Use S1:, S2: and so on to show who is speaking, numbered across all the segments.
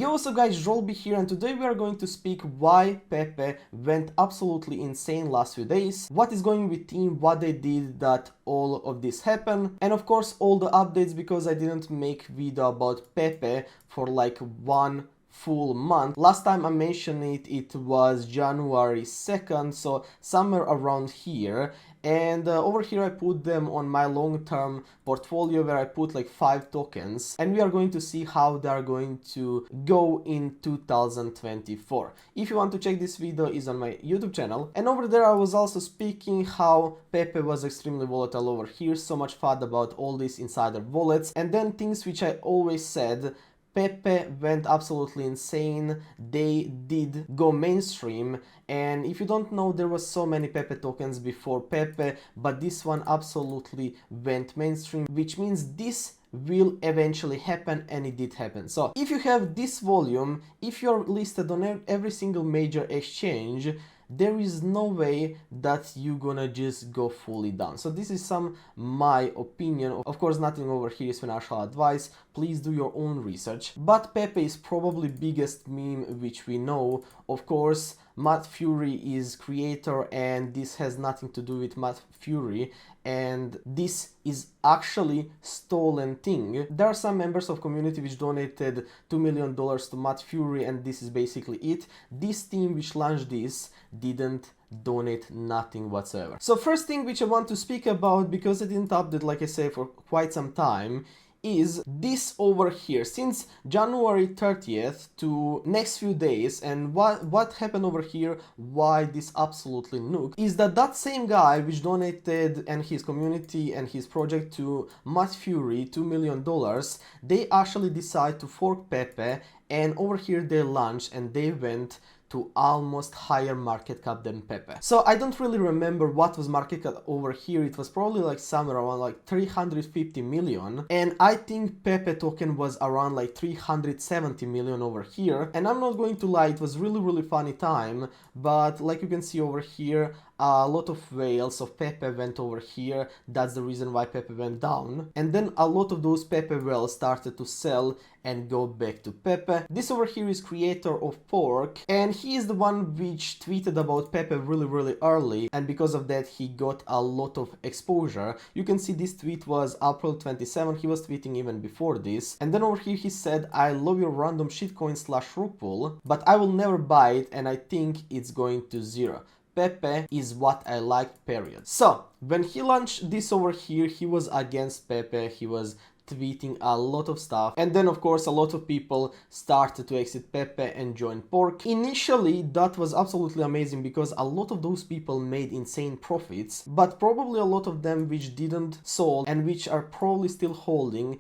S1: Yo, what's up guys, Drolby here, and today we are going to speak why PEPE went absolutely insane last few days, what is going with team, what they did that all of this happened, and of course all the updates, because I didn't make video about PEPE for like one full month. Last time I mentioned it was January 2nd, so somewhere around here. And over here I put them on my long-term portfolio where I put like 5 tokens, and we are going to see how they are going to go in 2024. If you want to check, this video is on my YouTube channel. And over there I was also speaking how PEPE was extremely volatile over here, so much FUD about all these insider wallets, and then things which I always said. PEPE went absolutely insane, they did go mainstream, and if you don't know, there was so many PEPE tokens before PEPE, but this one absolutely went mainstream, which means this will eventually happen, and it did happen. So if you have this volume, if you're listed on every single major exchange, there is no way that you're gonna just go fully down. So this is my opinion. Of course, nothing over here is financial advice. Please do your own research. But PEPE is probably biggest meme which we know. Of course, Matt Fury is creator, and this has nothing to do with Matt Fury, and this is actually stolen thing. There are some members of community which donated $2 million to Matt Fury, and this is basically it. This team which launched this didn't donate nothing whatsoever. So first thing which I want to speak about, because I didn't update, like I say, for quite some time, is this over here. Since January 30th to next few days, and what happened over here, why this absolutely nuked, is that same guy which donated, and his community and his project, to Matt Fury $2 million, they actually decide to fork PEPE, and over here they launched and they went to almost higher market cap than PEPE. So I don't really remember what was market cap over here. It was probably like somewhere around like 350 million. And I think PEPE token was around like 370 million over here. And I'm not going to lie, it was really funny time. But like you can see over here, a lot of whales of PEPE went over here. That's the reason why PEPE went down. And then a lot of those PEPE whales started to sell and go back to PEPE. This over here is creator of Pork, and he is the one which tweeted about PEPE really early, and because of that he got a lot of exposure. You can see this tweet was April 27, he was tweeting even before this. And then over here he said, "I love your random shitcoin / rug pull, but I will never buy it, and I think it's going to zero. PEPE is what I like, period." So when he launched this over here, he was against PEPE, he was tweeting a lot of stuff, and then of course a lot of people started to exit PEPE and join Pork. Initially that was absolutely amazing, because a lot of those people made insane profits, but probably a lot of them which didn't sold and which are probably still holding,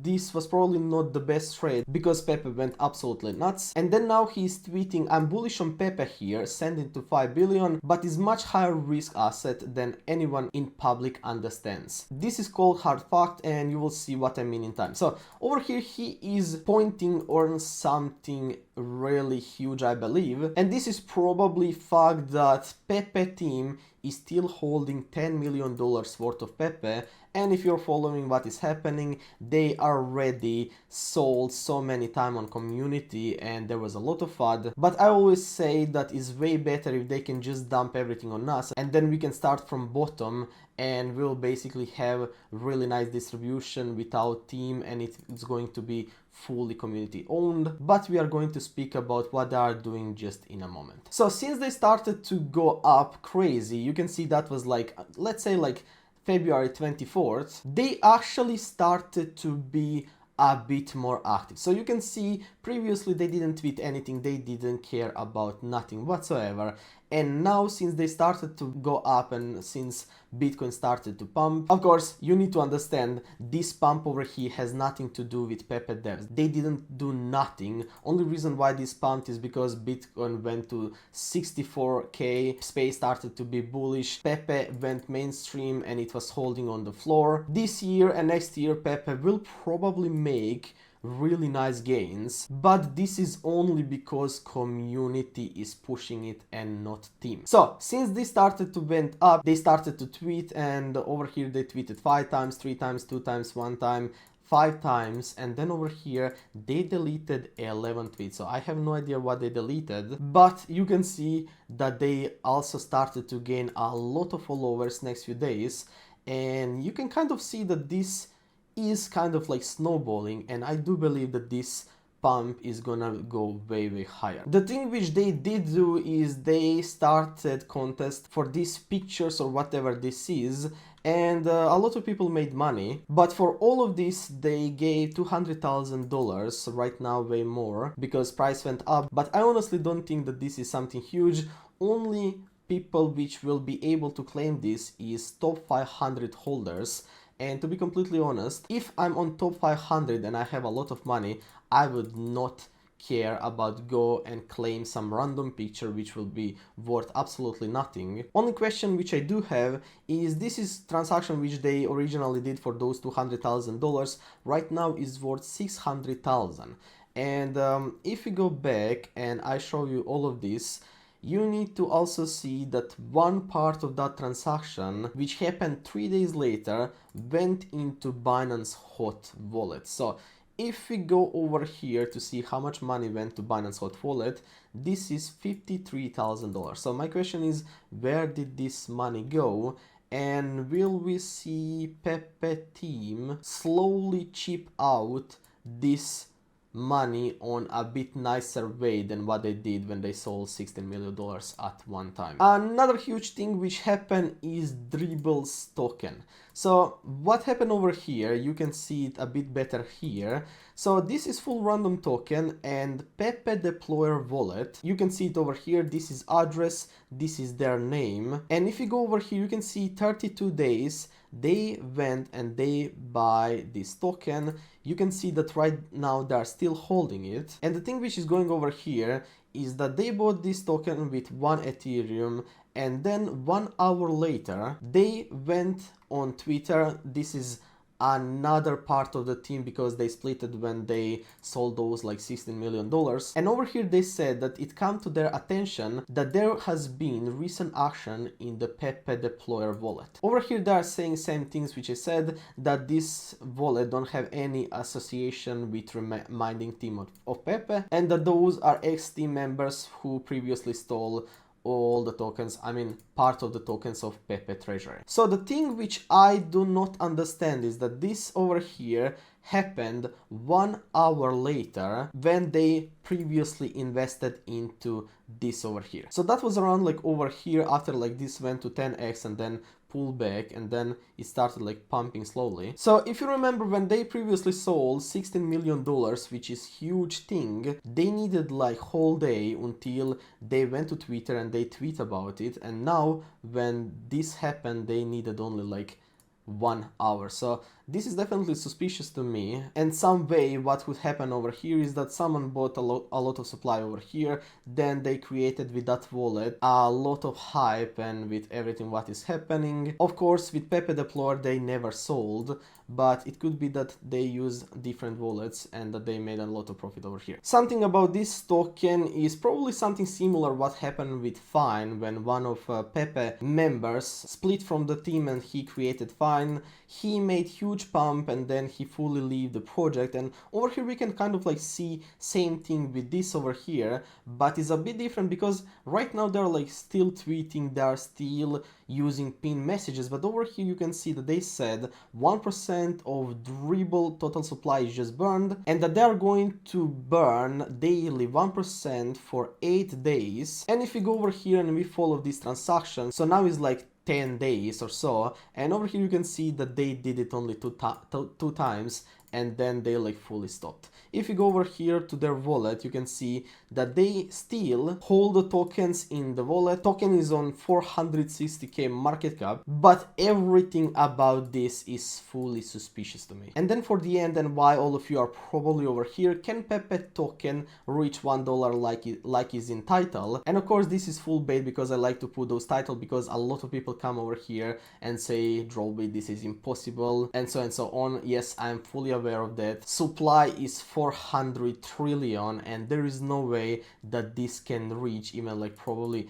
S1: this was probably not the best trade, because PEPE went absolutely nuts. And then now he's tweeting, "I'm bullish on PEPE here, sending to 5 billion, but is much higher risk asset than anyone in public understands." This is called hard fact, and you will see what I mean in time. So over here he is pointing on something really huge, I believe, and this is probably fact that PEPE team is still holding $10 million worth of PEPE. And if you're following what is happening, they already sold so many times on community, and there was a lot of FUD. But I always say that it's way better if they can just dump everything on us, and then we can start from bottom, and we'll basically have really nice distribution without team, and it's going to be fully community owned. But we are going to speak about what they are doing just in a moment. So since they started to go up crazy, you can see that was like, let's say like February 24th, they actually started to be a bit more active. So you can see previously they didn't tweet anything, they didn't care about nothing whatsoever. And now since they started to go up, and since Bitcoin started to pump, of course you need to understand this pump over here has nothing to do with PEPE devs. They didn't do nothing. Only reason why this pumped is because Bitcoin went to 64k, space started to be bullish, PEPE went mainstream, and it was holding on the floor. This year and next year PEPE will probably make really nice gains, but this is only because community is pushing it and not team. So since they started to went up, they started to tweet, and over here they tweeted 5 times, 3 times, 2 times, 1 time, 5 times, and then over here they deleted 11 tweets. So I have no idea what they deleted, but you can see that they also started to gain a lot of followers next few days, and you can kind of see that this is kind of like snowballing, and I do believe that this pump is gonna go way higher. The thing which they did do is they started contest for these pictures or whatever this is, and a lot of people made money, but for all of this they gave $200,000, right now way more because price went up, but I honestly don't think that this is something huge. Only people which will be able to claim this is top 500 holders. And to be completely honest, if I'm on top 500 and I have a lot of money, I would not care about go and claim some random picture which will be worth absolutely nothing. Only question which I do have is this is transaction which they originally did for those $200,000, right now is worth 600,000. And if we go back and I show you all of this, you need to also see that one part of that transaction, which happened 3 days later, went into Binance Hot Wallet. So if we go over here to see how much money went to Binance Hot Wallet, this is $53,000. So my question is, where did this money go? And will we see PEPE team slowly chip out this money on a bit nicer way than what they did when they sold $16 million at one time? Another huge thing which happened is Dribbles token. So what happened over here, you can see it a bit better here. So this is full random token and PEPE deployer wallet. You can see it over here. This is address, this is their name. And if you go over here, you can see 32 days they went and they buy this token. You can see that right now they are still holding it. And the thing which is going over here is that they bought this token with 1 Ethereum, and then 1 hour later they went on Twitter. This is another part of the team because they split it when they sold those like $16 million. And over here they said that it came to their attention that there has been recent action in the PEPE deployer wallet. Over here they are saying same things which I said, that this wallet don't have any association with reminding team of PEPE, and that those are ex-team members who previously stole all the tokens, I mean part of the tokens of PEPE treasury. So the thing which I do not understand is that this over here happened 1 hour later when they previously invested into this over here. So that was around like over here after like this went to 10x and then pull back, and then it started like pumping slowly. So if you remember when they previously sold $16 million, which is huge thing, they needed like whole day until they went to Twitter and they tweet about it, and now when this happened they needed only like 1 hour. So this is definitely suspicious to me, and some way what would happen over here is that someone bought a lot of supply over here, then they created with that wallet a lot of hype and with everything what is happening. Of course with PEPE deployer they never sold, but it could be that they use different wallets and that they made a lot of profit over here. Something about this token is probably something similar what happened with Fine when one of PEPE members split from the team and he created Fine. He made huge pump and then he fully leave the project, and over here we can kind of like see same thing with this over here, but it's a bit different because right now they're like still tweeting, they're still using pin messages, but over here you can see that they said 1% of Dribble total supply is just burned, and that they're going to burn daily 1% for 8 days. And if we go over here and we follow this transaction, so now it's like 10 days or so, and over here you can see that they did it only two times and then they like fully stopped. If you go over here to their wallet, you can see that they still hold the tokens in the wallet. Token is on 460k market cap, but everything about this is fully suspicious to me. And then for the end, and why all of you are probably over here, can PEPE token reach $1 like is in title? And of course this is full bait because I like to put those titles because a lot of people come over here and say, Drolby, this is impossible, and so on. Yes, I'm fully aware aware of that. Supply is 400 trillion and there is no way that this can reach even like probably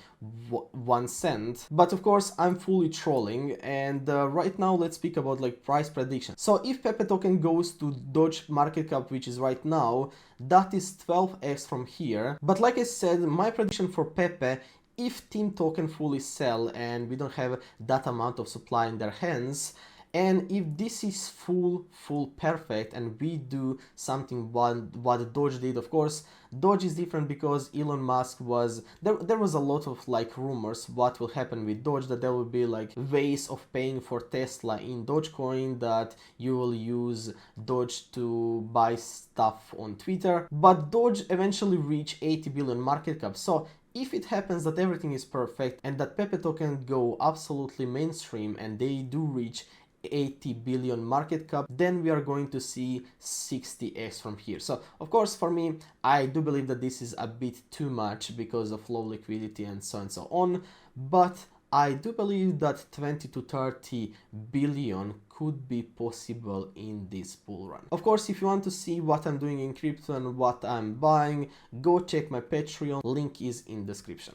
S1: 1 cent. But of course I'm fully trolling, and right now let's speak about like price prediction. So if PEPE token goes to Doge market cap, which is right now, that is 12x from here. But like I said, my prediction for PEPE, if team token fully sell and we don't have that amount of supply in their hands, and if this is full perfect and we do something what Doge did. Of course Doge is different because Elon Musk was there was a lot of like rumors what will happen with Doge, that there will be like ways of paying for Tesla in Dogecoin, that you will use Doge to buy stuff on Twitter. But Doge eventually reached 80 billion market cap. So if it happens that everything is perfect and that PEPE token go absolutely mainstream and they do reach 80 billion market cap, then we are going to see 60x from here. So of course for me, I do believe that this is a bit too much because of low liquidity and so on, but I do believe that 20 to 30 billion could be possible in this bull run. Of course, if you want to see what I'm doing in crypto and what I'm buying, go check my Patreon, link is in description.